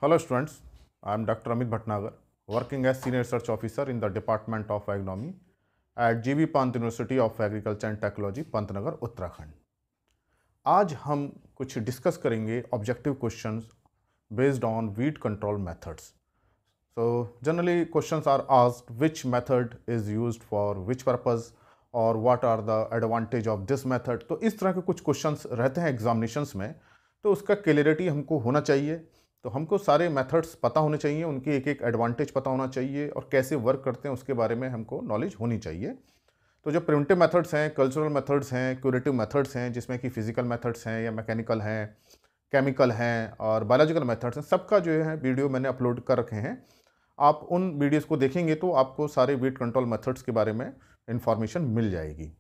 Hello students, I am Dr. Amit Bhatnagar, working as Senior Research Officer in the Department of Agronomy at GB Pant University of Agriculture and Technology, Pantnagar Uttarakhand. आज हम कुछ discuss करेंगे objective questions based on weed control methods. So generally questions are asked which method is used for which purpose और what are the advantage of this method. तो इस तरह के कुछ क्वेश्चंस रहते हैं एग्जामिनेशंस में, तो उसका क्लियरिटी हमको होना चाहिए। तो हमको सारे मेथड्स पता होने चाहिए, उनकी एक एक एडवांटेज पता होना चाहिए और कैसे वर्क करते हैं उसके बारे में हमको नॉलेज होनी चाहिए। तो जो प्रिवेंटिव मेथड्स हैं, कल्चरल मेथड्स हैं, क्यूरेटिव मेथड्स हैं, जिसमें कि फिजिकल मेथड्स हैं या मैकेनिकल हैं, केमिकल हैं और बायोलॉजिकल मेथड्स हैं, सबका जो है वीडियो मैंने अपलोड कर रखे हैं। आप उन वीडियोज़ को देखेंगे तो आपको सारे वीट कंट्रोल मेथड्स के बारे में इंफॉर्मेशन मिल जाएगी।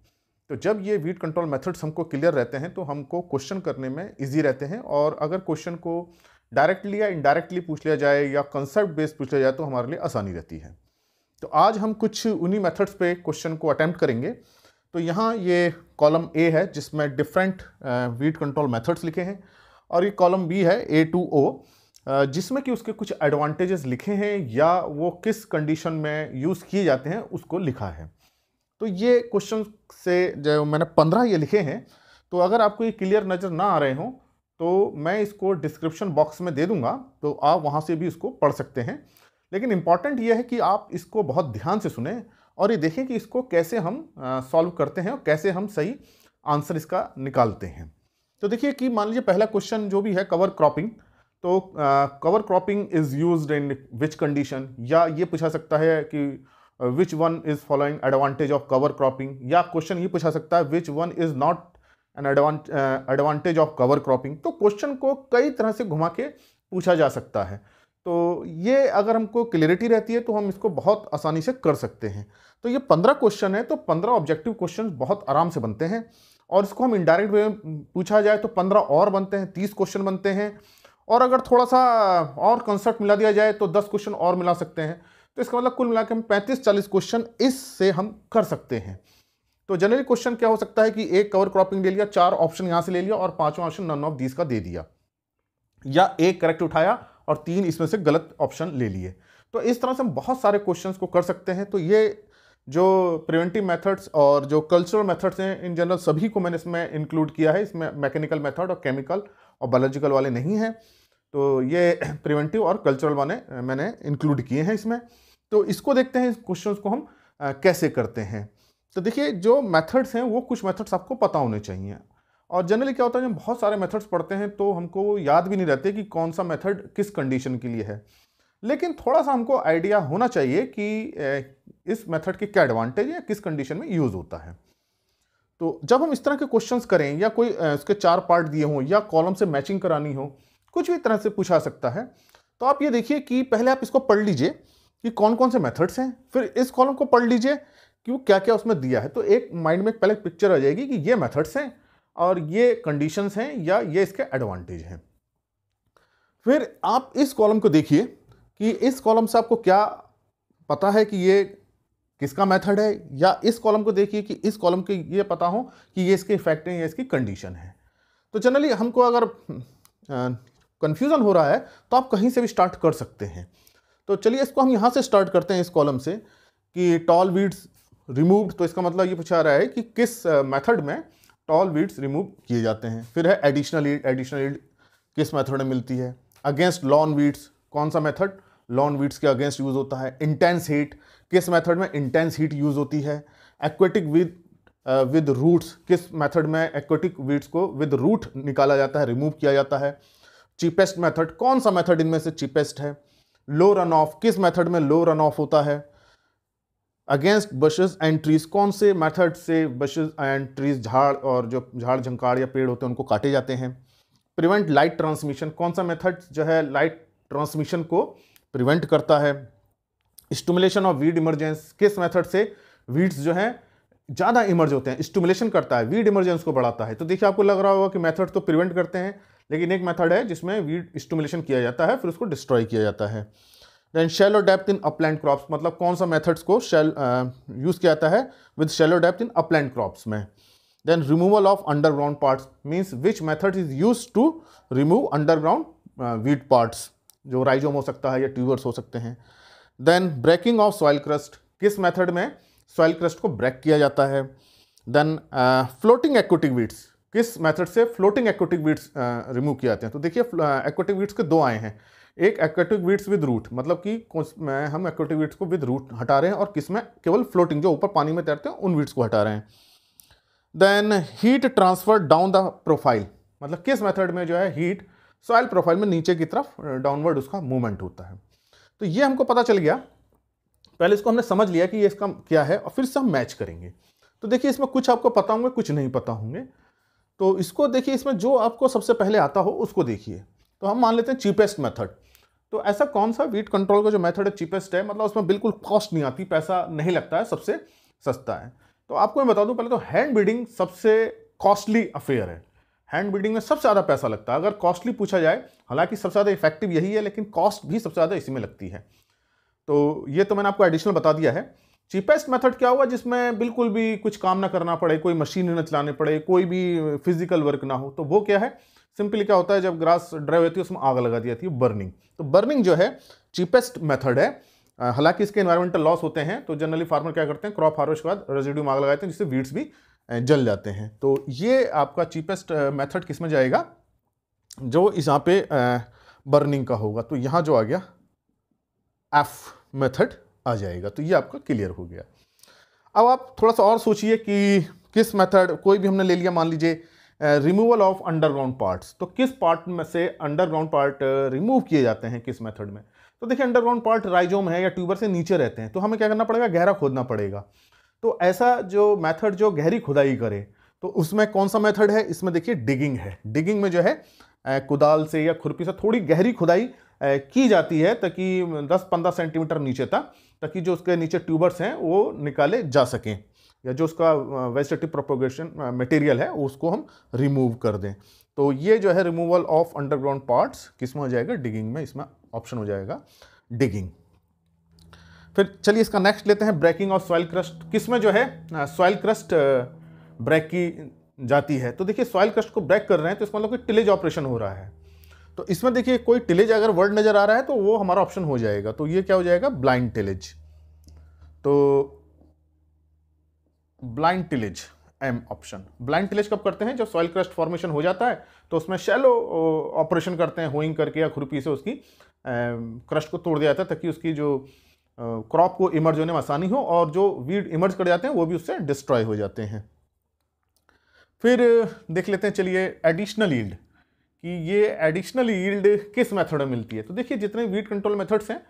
तो जब ये वीट कंट्रोल मेथड्स हमको क्लियर रहते हैं तो हमको क्वेश्चन करने में ईजी रहते हैं, और अगर क्वेश्चन को डायरेक्टली या इनडायरेक्टली पूछ लिया जाए या कंसेप्ट बेस्ड पूछ लिया जाए तो हमारे लिए आसानी रहती है। तो आज हम कुछ उन्हीं मेथड्स पे क्वेश्चन को अटेम्प्ट करेंगे। तो यहाँ ये कॉलम ए है जिसमें डिफरेंट वीट कंट्रोल मेथड्स लिखे हैं, और ये कॉलम बी है A to O जिसमें कि उसके कुछ एडवांटेजेस लिखे हैं या वो किस कंडीशन में यूज़ किए जाते हैं उसको लिखा है। तो ये क्वेश्चन से जो मैंने 15 ये लिखे हैं, तो अगर आपको ये क्लियर नज़र ना आ रहे हों तो मैं इसको डिस्क्रिप्शन बॉक्स में दे दूंगा, तो आप वहाँ से भी इसको पढ़ सकते हैं। लेकिन इम्पॉर्टेंट ये है कि आप इसको बहुत ध्यान से सुने और ये देखें कि इसको कैसे हम सॉल्व करते हैं और कैसे हम सही आंसर इसका निकालते हैं। तो देखिए कि मान लीजिए पहला क्वेश्चन जो भी है कवर क्रॉपिंग, तो cover cropping is used in which condition, या ये पूछा सकता है कि which one is following advantage of cover cropping, या क्वेश्चन ये पूछा सकता है which one is not an advantage of cover cropping. तो क्वेश्चन को कई तरह से घुमा के पूछा जा सकता है। तो ये अगर हमको क्लियरिटी रहती है तो हम इसको बहुत आसानी से कर सकते हैं। तो ये 15 क्वेश्चन है, तो 15 ऑब्जेक्टिव क्वेश्चन बहुत आराम से बनते हैं, और इसको हम इनडायरेक्ट वे में पूछा जाए तो 15 और बनते हैं, 30 क्वेश्चन बनते हैं, और अगर थोड़ा सा और कंसेप्ट मिला दिया जाए तो 10 क्वेश्चन और मिला सकते हैं। तो इसका मतलब कुल मिला के हम 35-40 क्वेश्चन इससे हम कर सकते हैं। तो जनरली क्वेश्चन क्या हो सकता है कि एक कवर क्रॉपिंग ले लिया, 4 ऑप्शन यहां से ले लिया और 5वां ऑप्शन नन ऑफ दीज का दे दिया, या एक करेक्ट उठाया और 3 इसमें से गलत ऑप्शन ले लिए। तो इस तरह से हम बहुत सारे क्वेश्चंस को कर सकते हैं। तो ये जो प्रिवेंटिव मेथड्स और जो कल्चरल मेथड्स हैं इन जनरल सभी को मैंने इसमें इंक्लूड किया है। इसमें मैकेनिकल मेथड और केमिकल और बायोलॉजिकल वाले नहीं हैं, तो ये प्रिवेंटिव और कल्चरल वाले मैंने इंक्लूड किए हैं इसमें। तो इसको देखते हैं, इस क्वेश्चन को हम कैसे करते हैं। तो देखिए जो मेथड्स हैं वो कुछ मेथड्स आपको पता होने चाहिए, और जनरली क्या होता है जब बहुत सारे मेथड्स पढ़ते हैं तो हमको याद भी नहीं रहते कि कौन सा मेथड किस कंडीशन के लिए है। लेकिन थोड़ा सा हमको आइडिया होना चाहिए कि इस मेथड के क्या एडवांटेज है, किस कंडीशन में यूज़ होता है। तो जब हम इस तरह के क्वेश्चंस करें या कोई इसके 4 पार्ट दिए हों या कॉलम से मैचिंग करानी हो, कुछ भी तरह से पूछा सकता है, तो आप ये देखिए कि पहले आप इसको पढ़ लीजिए कि कौन कौन से मेथड्स हैं, फिर इस कॉलम को पढ़ लीजिए कि वो क्या क्या उसमें दिया है। तो एक माइंड में पहले पिक्चर आ जाएगी कि ये मेथड्स हैं और ये कंडीशंस हैं या ये इसके एडवांटेज हैं। फिर आप इस कॉलम को देखिए कि इस कॉलम से आपको क्या पता है कि ये किसका मेथड है, या इस कॉलम को देखिए कि इस कॉलम के ये पता हो कि ये इसके इफेक्ट हैं या इसकी कंडीशन है। तो जनरली हमको अगर कंफ्यूजन हो रहा है तो आप कहीं से भी स्टार्ट कर सकते हैं। तो चलिए इसको हम यहाँ से स्टार्ट करते हैं, इस कॉलम से कि टॉल वीड्स रिमूव्ड। तो इसका मतलब ये पूछा रहा है कि किस मेथड में टॉल वीड्स रिमूव किए जाते हैं। फिर है एडिशनल ईल्ड, एडिशनल ईल्ड किस मेथड में मिलती है। अगेंस्ट लॉन वीड्स, कौन सा मेथड लॉन वीड्स के अगेंस्ट यूज होता है। इंटेंस हीट, किस मेथड में इंटेंस हीट यूज होती है। एक्वेटिक विद रूट्स, किस मेथड में एक्वेटिक वीड्स को विद रूट निकाला जाता है, रिमूव किया जाता है। चीपेस्ट मेथड, कौन सा मेथड इनमें से चीपेस्ट है। लो रन ऑफ, किस मेथड में लो रन ऑफ होता है। अगेंस्ट बशेस एंड ट्रीज, कौन से मेथड से बशेस एंड ट्रीज, झाड़ और जो झाड़ झंकाड़ या पेड़ होते हैं उनको काटे जाते हैं। प्रिवेंट लाइट ट्रांसमिशन, कौन सा मेथड जो है लाइट ट्रांसमिशन को प्रिवेंट करता है। स्टिमुलेशन ऑफ वीड इमरजेंस, किस मेथड से वीड्स जो है ज़्यादा इमर्ज होते हैं, स्टिमुलेशन करता है, वीड इमरजेंस को बढ़ाता है। तो देखिए आपको लग रहा होगा कि मेथड तो प्रिवेंट करते हैं, लेकिन एक मेथड है जिसमें वीड स्टिमुलेशन किया जाता है, फिर उसको डिस्ट्रॉय किया जाता है। Then shallow depth in upland crops, मतलब कौन सा मेथड्स को यूज़ किया जाता है with shallow depth in upland crops में। Then removal of underground parts, means which method is use to remove underground weed parts. जो राइजोम हो सकता है या ट्यूबर्स हो सकते हैं। Then breaking of soil crust, किस मेथड में सॉइल क्रस्ट को ब्रेक किया जाता है। देन फ्लोटिंग एक्वेटिक वीड्स, किस मेथड से फ्लोटिंग एक्वेटिक वीड्स रिमूव किए जाते हैं। तो देखिए एक्वेटिक वीड्स के दो आए हैं, एक एक्वेटिक वीड्स विद रूट, मतलब कि हम एक्वेटिक वीड्स को विद रूट हटा रहे हैं, और किस में केवल फ्लोटिंग जो ऊपर पानी में तैरते हैं उन वीड्स को हटा रहे हैं। Then heat transfer down the profile, मतलब किस मेथड में जो है हीट सॉइल प्रोफाइल में नीचे की तरफ डाउनवर्ड उसका मूवमेंट होता है। तो ये हमको पता चल गया, पहले इसको हमने समझ लिया कि ये इसका क्या है, और फिर से हम मैच करेंगे। तो देखिए इसमें कुछ आपको पता होंगे, कुछ नहीं पता होंगे। तो इसको देखिए, इसमें जो आपको सबसे पहले आता हो उसको देखिए। तो हम मान लेते हैं चीपेस्ट मेथड। तो ऐसा कौन सा वीट कंट्रोल का जो मेथड है चीपेस्ट है, मतलब उसमें बिल्कुल कॉस्ट नहीं आती, पैसा नहीं लगता है, सबसे सस्ता है। तो आपको मैं बता दूं, पहले तो हैंड ब्रीडिंग सबसे कॉस्टली अफेयर है। हैंड ब्रीडिंग में सबसे ज़्यादा पैसा लगता है। अगर कॉस्टली पूछा जाए, हालांकि सबसे ज़्यादा इफेक्टिव यही है, लेकिन कॉस्ट भी सबसे ज़्यादा इसी में लगती है। तो ये तो मैंने आपको एडिशनल बता दिया है। चीपेस्ट मेथड क्या हुआ, जिसमें बिल्कुल भी कुछ काम ना करना पड़े, कोई मशीन न चलाने पड़े, कोई भी फिजिकल वर्क ना हो। तो वो क्या है, सिंपली क्या होता है, जब ग्रास ड्राई होती है उसमें आग लगा दी जाती है, बर्निंग। तो बर्निंग जो है चीपेस्ट मेथड है। हालांकि इसके एनवायरमेंटल लॉस होते हैं, तो जनरली फार्मर क्या करते हैं, क्रॉप हार्वेस्ट के बाद रेजिड्यू में आग लगाते हैं, जिससे वीड्स भी जल जाते हैं। तो ये आपका चीपेस्ट मेथड किस में जाएगा, जो इस यहाँ पे बर्निंग का होगा। तो यहाँ जो आ गया एफ मेथड आ जाएगा। तो ये आपका क्लियर हो गया। अब आप थोड़ा सा और सोचिए कि किस मेथड, कोई भी हमने ले लिया, मान लीजिए रिमूवल ऑफ अंडरग्राउंड पार्ट्स। तो किस पार्ट में से अंडरग्राउंड पार्ट रिमूव किए जाते हैं किस मेथड में। तो देखिए अंडरग्राउंड पार्ट राइजोम है या ट्यूबर से नीचे रहते हैं, तो हमें क्या करना पड़ेगा, गहरा खोदना पड़ेगा। तो ऐसा जो मेथड जो गहरी खुदाई करे, तो उसमें कौन सा मेथड है, इसमें देखिए डिगिंग है। डिगिंग में जो है कुदाल से या खुरपी से थोड़ी गहरी खुदाई की जाती है, ताकि 10-15 सेंटीमीटर नीचे तक, ताकि जो उसके नीचे ट्यूबर्स हैं वो निकाले जा सकें, या जो उसका वेजिटेटिव प्रोपोगेशन मटेरियल है उसको हम रिमूव कर दें। तो ये जो है रिमूवल ऑफ अंडरग्राउंड पार्ट्स किस में हो जाएगा, डिगिंग में। इसमें ऑप्शन हो जाएगा डिगिंग। फिर चलिए इसका नेक्स्ट लेते हैं, ब्रेकिंग ऑफ सॉइल क्रस्ट। किस में जो है सॉइल क्रस्ट ब्रेक की जाती है। तो देखिए सॉइल क्रस्ट को ब्रेक कर रहे हैं, तो इसका मतलब कोई टिलेज ऑपरेशन हो रहा है। तो इसमें देखिए कोई टिलेज अगर वर्ड नजर आ रहा है तो वो हमारा ऑप्शन हो जाएगा। तो ये क्या हो जाएगा, ब्लाइंड टिलेज। तो blind tillage M option. Blind tillage कब करते हैं, जब सॉइल क्रस्ट फॉर्मेशन हो जाता है, तो उसमें शैलो ऑपरेशन करते हैं, होइंग करके या खुरपी से उसकी क्रस्ट को तोड़ दिया जाता है, ताकि उसकी जो क्रॉप को इमर्ज होने में आसानी हो, और जो वीड इमर्ज कर जाते हैं वो भी उससे डिस्ट्रॉय हो जाते हैं। फिर देख लेते हैं चलिए एडिशनल यील्ड, कि ये एडिशनल यील्ड किस मेथड में मिलती है। तो देखिए जितने वीड कंट्रोल मेथड्स हैं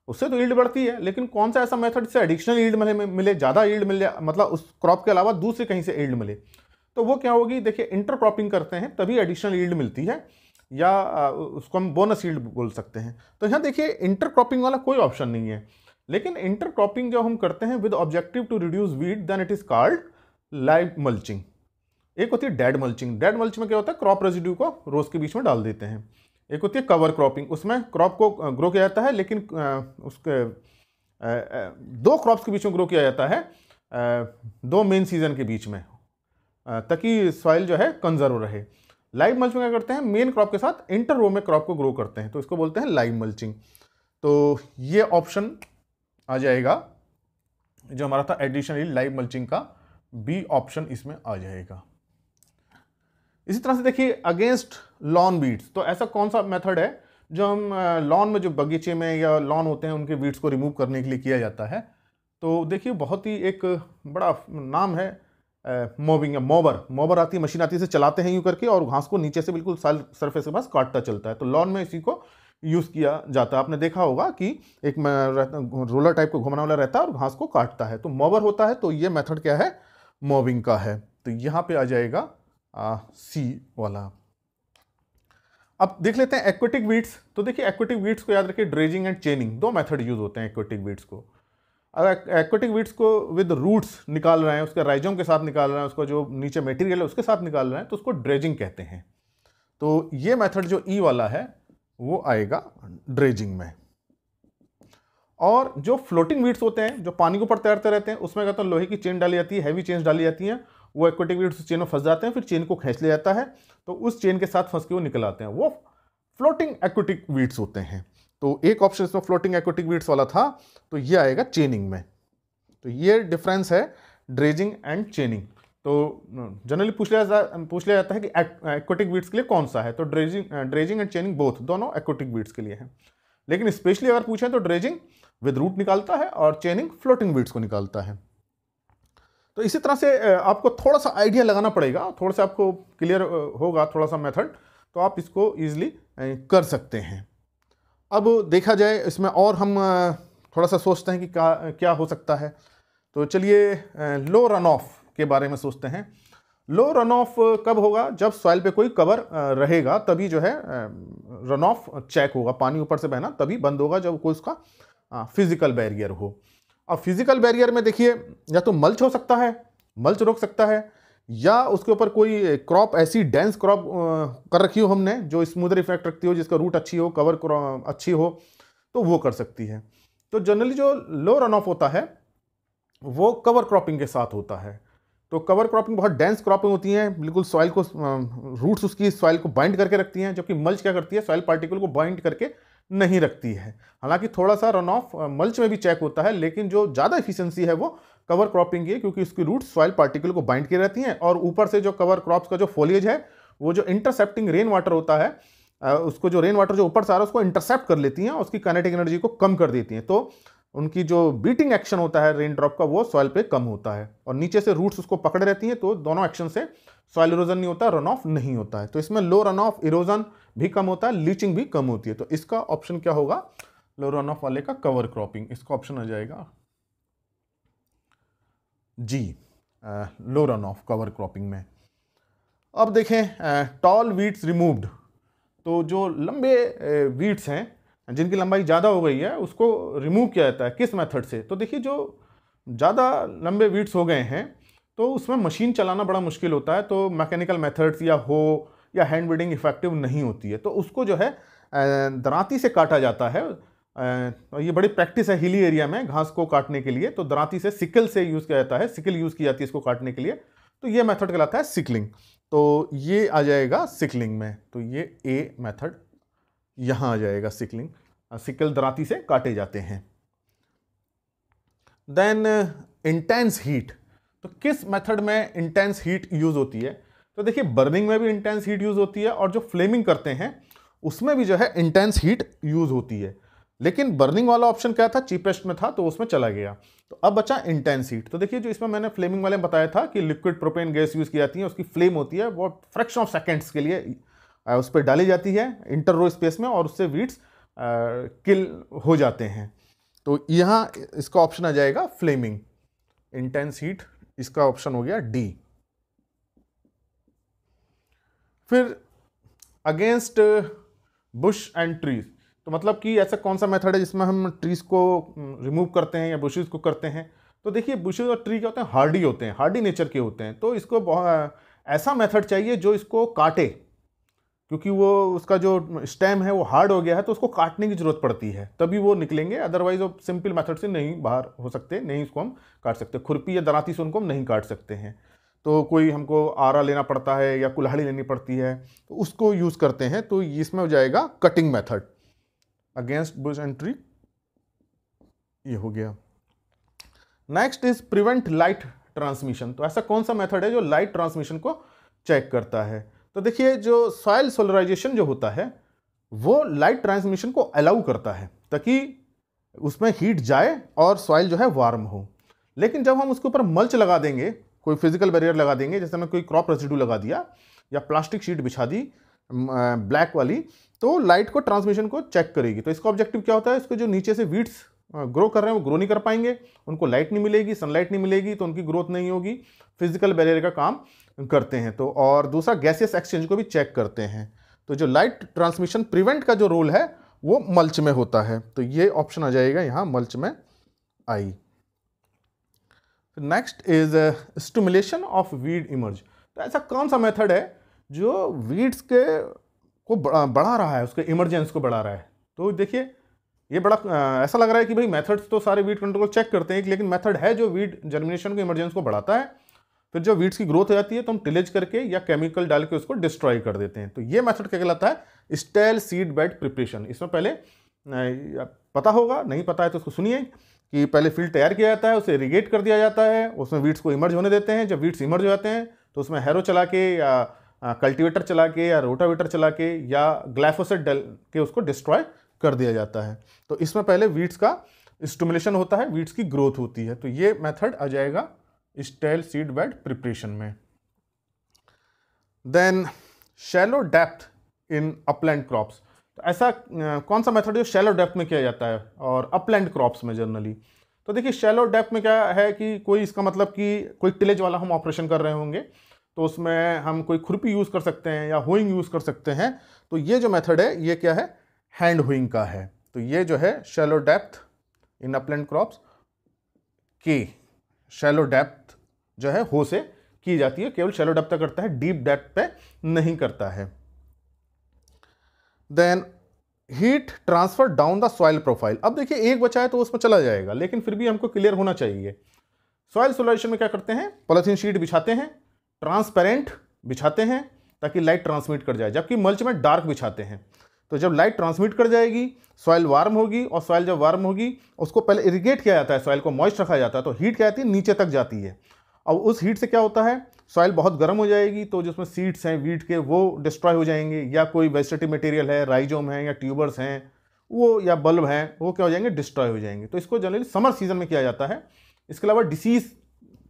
उससे तो यील्ड बढ़ती है, लेकिन कौन सा ऐसा मेथड से एडिशनल यील्ड मिले, ज़्यादा यील्ड मिल जाए, मतलब उस क्रॉप के अलावा दूसरे कहीं से यील्ड मिले, तो वो क्या होगी। देखिए इंटरक्रॉपिंग करते हैं तभी एडिशनल यील्ड मिलती है, या उसको हम बोनस यील्ड बोल सकते हैं। तो यहाँ देखिए इंटरक्रॉपिंग वाला कोई ऑप्शन नहीं है, लेकिन इंटरक्रॉपिंग जब हम करते हैं with objective to reduce weed, then it is called live mulching. एक होती है डेड मल्चिंग। डेड मल्च में क्या होता है, क्रॉप रेजिड्यू को रोज के बीच में डाल देते हैं। एक होती है कवर क्रॉपिंग, उसमें क्रॉप को ग्रो किया जाता है, लेकिन उसके दो क्रॉप्स के बीच में ग्रो किया जाता है, दो मेन सीजन के बीच में, ताकि सॉइल जो है कंजर्व रहे। लाइव मल्च में क्या करते हैं, मेन क्रॉप के साथ इंटर रो में क्रॉप को ग्रो करते हैं, तो इसको बोलते हैं लाइव मल्चिंग। तो ये ऑप्शन आ जाएगा जो हमारा था एडिशनल लाइव मल्चिंग का, बी ऑप्शन इसमें आ जाएगा। इसी तरह से देखिए अगेंस्ट लॉन वीड्स, तो ऐसा कौन सा मेथड है जो हम लॉन में, जो बगीचे में या लॉन होते हैं उनके वीड्स को रिमूव करने के लिए किया जाता है। तो देखिए बहुत ही एक बड़ा नाम है मोविंग, या मोबर आती है, मशीन आती है, इसे चलाते हैं यूँ करके, और घास को नीचे से बिल्कुल सरफेस के पास काटता चलता है। तो लॉन में इसी को यूज़ किया जाता है। आपने देखा होगा कि एक रोलर टाइप को घुमाने वाला रहता है और घास को काटता है, तो मोवर होता है। तो ये मेथड क्या है, मोविंग का है। तो यहाँ पे आ जाएगा सी वाला। अब देख लेते हैं एक्वेटिक वीड्स। तो देखिए एक्वेटिक वीड्स को याद रखिए, ड्रेजिंग एंड चेनिंग, दो मेथड यूज होते हैं एक्वेटिक वीड्स को। अगर एक्वेटिक वीड्स को विद रूट्स निकाल रहे हैं, उसके राइजोम के साथ निकाल रहे हैं, उसका जो नीचे मटेरियल है उसके साथ निकाल रहे हैं, तो उसको ड्रेजिंग कहते हैं। तो ये मेथड जो ई वाला है वो आएगा ड्रेजिंग में। और जो फ्लोटिंग वीड्स होते हैं, जो पानी के ऊपर तैरते रहते हैं, उसमें कहते हैं लोहे की चेन डाली जाती है, हैवी चेन्स डाली जाती हैं, वो एक्वेटिक वीड्स चेन में फंस जाते हैं, फिर चेन को खींच लिया जाता है, तो उस चेन के साथ फंस के वो निकल आते हैं, वो फ्लोटिंग एक्वेटिक वीड्स होते हैं। तो एक ऑप्शन इसमें फ्लोटिंग एक्वेटिक वीड्स वाला था, तो ये आएगा चेनिंग में। तो ये डिफरेंस है ड्रेजिंग एंड चेनिंग। तो जनरली पूछ लिया जाता है कि एक्वेटिक वीड्स के लिए कौन सा है, तो ड्रेजिंग एंड चेनिंग बोथ, दोनों एक्वेटिक वीड्स के लिए हैं। लेकिन स्पेशली अगर पूछें तो ड्रेजिंग विद रूट निकालता है और चेनिंग फ्लोटिंग वीड्स को निकालता है। तो इसी तरह से आपको थोड़ा सा आइडिया लगाना पड़ेगा, थोड़ा सा आपको क्लियर होगा थोड़ा सा मेथड, तो आप इसको ईजिली कर सकते हैं। अब देखा जाए इसमें और हम थोड़ा सा सोचते हैं कि क्या हो सकता है। तो चलिए लो रन ऑफ के बारे में सोचते हैं। लो रन ऑफ कब होगा? जब सॉइल पे कोई कवर रहेगा तभी जो है रन ऑफ चेक होगा, पानी ऊपर से बहना तभी बंद होगा जब कोई उसका फिजिकल बैरियर हो। अब फिजिकल बैरियर में देखिए या तो मल्च हो सकता है, मल्च रोक सकता है, या उसके ऊपर कोई क्रॉप ऐसी डेंस क्रॉप कर रखी हो हमने जो स्मूदर इफेक्ट रखती हो, जिसका रूट अच्छी हो, कवर अच्छी हो, तो वो कर सकती है। तो जनरली जो लो रन ऑफ होता है वो कवर क्रॉपिंग के साथ होता है। तो कवर क्रॉपिंग बहुत डेंस क्रॉपिंग होती है, बिल्कुल सॉइल को रूट्स उसकी सॉइल को बाइंड करके रखती हैं, जबकि मल्च क्या करती है, सॉइल पार्टिकल को बाइंड करके नहीं रखती है। हालांकि थोड़ा सा रन ऑफ मल्च में भी चेक होता है, लेकिन जो ज़्यादा एफिशिएंसी है वो कवर क्रॉपिंग की है, क्योंकि उसकी रूट्स सॉइल पार्टिकल को बाइंड किए रहती हैं और ऊपर से जो कवर क्रॉप्स का जो फोलिएज है वो जो इंटरसेप्टिंग रेन वाटर होता है, उसको जो रेन वाटर जो ऊपर से आ रहा है उसको इंटरसेप्ट कर लेती हैं और उसकी काइनेटिक एनर्जी को कम कर देती हैं। तो उनकी जो बीटिंग एक्शन होता है रेन ड्रॉप का वो सॉइल पे कम होता है और नीचे से रूट्स उसको पकड़ रहती हैं, तो दोनों एक्शन से सॉइल इरोजन नहीं होता, रन ऑफ नहीं होता है। तो इसमें लो रन ऑफ, इरोजन भी कम होता है, लीचिंग भी कम होती है। तो इसका ऑप्शन क्या होगा? लो रन ऑफ वाले का कवर क्रॉपिंग, इसका ऑप्शन आ जाएगा जी, लो रन ऑफ कवर क्रॉपिंग में। अब देखें टॉल वीड्स रिमूव्ड, तो जो लंबे वीड्स हैं जिनकी लंबाई ज़्यादा हो गई है उसको रिमूव किया जाता है किस मेथड से? तो देखिए जो ज़्यादा लंबे वीड्स हो गए हैं तो उसमें मशीन चलाना बड़ा मुश्किल होता है, तो मैकेनिकल मेथड्स या हो या हैंड वीडिंग इफेक्टिव नहीं होती है, तो उसको जो है दरांती से काटा जाता है। ये बड़ी प्रैक्टिस है हिली एरिया में घास को काटने के लिए, तो दरांती से सिकल से यूज़ किया जाता है, सिकल यूज़ की जाती है इसको काटने के लिए, तो ये मेथड कहलाता है सिकलिंग। तो ये आ जाएगा सिकलिंग में, तो ये ए मेथड यहाँ आ जाएगा सिकलिंग, सिकल दरांती से काटे जाते हैं। देन इंटेंस हीट, तो किस मेथड में इंटेंस हीट यूज होती है? तो देखिए बर्निंग में भी इंटेंस हीट यूज होती है और जो फ्लेमिंग करते हैं उसमें भी जो है इंटेंस हीट यूज होती है, लेकिन बर्निंग वाला ऑप्शन क्या था, चीपेस्ट में था, तो उसमें चला गया। तो अब बचा इंटेंस हीट। तो देखिए जो इसमें मैंने फ्लेमिंग वाले में बताया था कि लिक्विड प्रोपेन गैस यूज की जाती है, उसकी फ्लेम होती है वो फ्रैक्शन ऑफ सेकेंड्स के लिए उस पर डाली जाती है इंटर रो स्पेस में और उससे वीड्स किल हो जाते हैं। तो यहाँ इसका ऑप्शन आ जाएगा फ्लेमिंग, इंटेंस हीट, इसका ऑप्शन हो गया डी। फिर अगेंस्ट बुश एंड ट्रीज, तो मतलब कि ऐसा कौन सा मेथड है जिसमें हम ट्रीज को रिमूव करते हैं या बुशेस को करते हैं? तो देखिए बुशेस और ट्री क्या होते हैं, हार्डी होते हैं, हार्डी नेचर के होते हैं, तो इसको ऐसा मेथड चाहिए जो इसको काटे, क्योंकि वो उसका जो स्टेम है वो हार्ड हो गया है, तो उसको काटने की जरूरत पड़ती है तभी वो निकलेंगे, अदरवाइज वो सिंपल मेथड से नहीं बाहर हो सकते, नहीं इसको हम काट सकते, खुरपी या दराती से उनको हम नहीं काट सकते हैं। तो कोई हमको आरा लेना पड़ता है या कुल्हाड़ी लेनी पड़ती है, तो उसको यूज़ करते हैं। तो इसमें हो जाएगा cutting method, against Bush and tree, ये हो गया। Next is prevent light transmission, तो ऐसा कौन सा मेथड है जो लाइट ट्रांसमिशन को चेक करता है? तो देखिए जो सॉइल सोलराइजेशन जो होता है वो लाइट ट्रांसमिशन को अलाउ करता है ताकि उसमें हीट जाए और सॉइल जो है वार्म हो। लेकिन जब हम उसके ऊपर मल्च लगा देंगे, कोई फिजिकल बैरियर लगा देंगे, जैसे मैं कोई क्रॉप रेसिड्यू लगा दिया या प्लास्टिक शीट बिछा दी ब्लैक वाली, तो लाइट को ट्रांसमिशन को चेक करेगी। तो इसका ऑब्जेक्टिव क्या होता है, इसको जो नीचे से वीड्स ग्रो कर रहे हैं वो ग्रो नहीं कर पाएंगे, उनको लाइट नहीं मिलेगी, सनलाइट नहीं मिलेगी, तो उनकी ग्रोथ नहीं होगी, फिजिकल बैरियर का काम करते हैं। तो और दूसरा गैसियस एक्सचेंज को भी चेक करते हैं। तो जो लाइट ट्रांसमिशन प्रिवेंट का जो रोल है वो मल्च में होता है, तो ये ऑप्शन आ जाएगा यहाँ मल्च में आई। Next is stimulation of weed emerge, तो ऐसा कौन सा मेथड है जो वीड्स के को बढ़ा रहा है, उसके इमरजेंस को बढ़ा रहा है? तो देखिए ये बड़ा ऐसा लग रहा है कि भाई मेथड्स तो सारे वीड कंट्रोल को चेक करते हैं, लेकिन मेथड है जो वीड जर्मिनेशन के इमरजेंस को बढ़ाता है। फिर जो वीड्स की ग्रोथ हो जाती है तो हम टिलेज करके या केमिकल डाल के उसको डिस्ट्रॉय कर देते हैं। तो ये मेथड क्या कहलाता है, स्टेल सीड बेड प्रिपरेशन। इसमें पहले पता होगा, नहीं पता है तो उसको सुनिए कि पहले फील्ड तैयार किया जाता है, उसे इरिगेट कर दिया जाता है, उसमें वीड्स को इमर्ज होने देते हैं। जब वीड्स इमर्ज हो जाते हैं तो उसमें हैरो चला के या कल्टीवेटर चला के या रोटावेटर चला के या ग्लाइफोसेट डाल के उसको डिस्ट्रॉय कर दिया जाता है। तो इसमें पहले वीड्स का स्टिमुलेशन होता है, वीड्स की ग्रोथ होती है। तो ये मेथड आ जाएगा स्टेल सीड बेड प्रिपरेशन में। Then shallow depth in upland crops. तो ऐसा कौन सा मेथड जो शैलो डेप्थ में किया जाता है और अपलैंड क्रॉप्स में जनरली? तो देखिए शैलो डेप्थ में क्या है कि कोई इसका मतलब कि कोई टिलेज वाला हम ऑपरेशन कर रहे होंगे तो उसमें हम कोई खुरपी यूज़ कर सकते हैं या होइंग यूज़ कर सकते हैं। तो ये जो मेथड है ये क्या है, हैंड होइंग का है। तो ये जो है shallow depth in upland crops की शैलो डेप्थ जो है हो से की जाती है, केवल शैलो डेप्थ करता है, डीप डेप्थ पे नहीं करता है। Then heat transfer down the soil profile. अब देखिए एक बचा है तो उसमें चला जाएगा, लेकिन फिर भी हमको क्लियर होना चाहिए। सॉइल सोल्यूशन में क्या करते हैं, पॉलिथीन शीट बिछाते हैं, ट्रांसपेरेंट बिछाते हैं ताकि लाइट ट्रांसमिट कर जाए, जबकि मल्च में डार्क बिछाते हैं। तो जब लाइट ट्रांसमिट कर जाएगी सॉइल वार्म होगी, और सॉइल जब वार्म होगी उसको पहले इरिगेट किया जाता है, सॉइल को मॉइस्ट रखा जाता है, तो हीट क्या आती है नीचे तक जाती है। अब उस हीट से क्या होता है, सॉइल बहुत गर्म हो जाएगी, तो जिसमें सीड्स हैं वीट के वो डिस्ट्रॉय हो जाएंगे, या कोई वेजिटेटिव मटेरियल है, राइजोम है या ट्यूबर्स हैं वो, या बल्ब हैं, वो क्या हो जाएंगे, डिस्ट्रॉय हो जाएंगे। तो इसको जनरली समर सीजन में किया जाता है। इसके अलावा डिसीज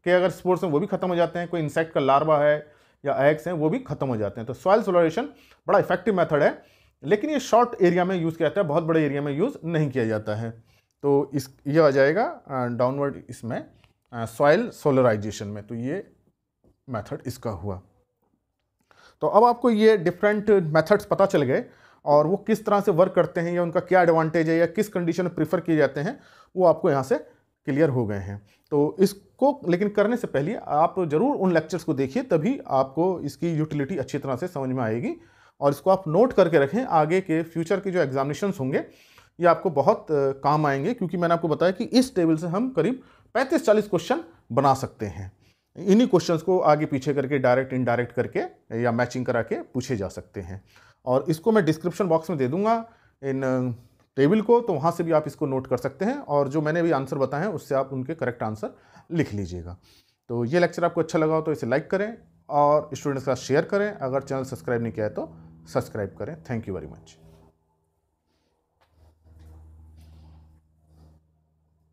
के अगर स्पोर्ट्स हैं वो भी खत्म हो जाते हैं, कोई इंसेक्ट का लार्वा है या एग्स हैं वो भी खत्म हो जाते हैं। तो सॉइल सोलरेशन बड़ा इफेक्टिव मेथड है, लेकिन ये शॉर्ट एरिया में यूज़ किया जाता है, बहुत बड़े एरिया में यूज़ नहीं किया जाता है। तो इस ये आ जाएगा डाउनवर्ड इसमें सॉइल सोलराइजेशन में। तो ये मेथड इसका हुआ। तो अब आपको ये डिफरेंट मेथड्स पता चल गए और वो किस तरह से वर्क करते हैं या उनका क्या एडवांटेज है या किस कंडीशन में प्रीफर किए जाते हैं, वो आपको यहाँ से क्लियर हो गए हैं। तो इसको लेकिन करने से पहले आप ज़रूर उन लेक्चर्स को देखिए, तभी आपको इसकी यूटिलिटी अच्छी तरह से समझ में आएगी। और इसको आप नोट करके रखें, आगे के फ्यूचर के जो एग्जामिनेशंस होंगे ये आपको बहुत काम आएंगे, क्योंकि मैंने आपको बताया कि इस टेबल से हम करीब 35-40 क्वेश्चन बना सकते हैं। इन्हीं क्वेश्चंस को आगे पीछे करके डायरेक्ट इनडायरेक्ट करके या मैचिंग करा के पूछे जा सकते हैं। और इसको मैं डिस्क्रिप्शन बॉक्स में दे दूंगा इन टेबल को, तो वहाँ से भी आप इसको नोट कर सकते हैं, और जो मैंने भी आंसर बताए हैं उससे आप उनके करेक्ट आंसर लिख लीजिएगा। तो ये लेक्चर आपको अच्छा लगा हो तो इसे लाइक करें और स्टूडेंट्स के साथ शेयर करें। अगर चैनल सब्सक्राइब नहीं किया है तो सब्सक्राइब करें। Thank you very much.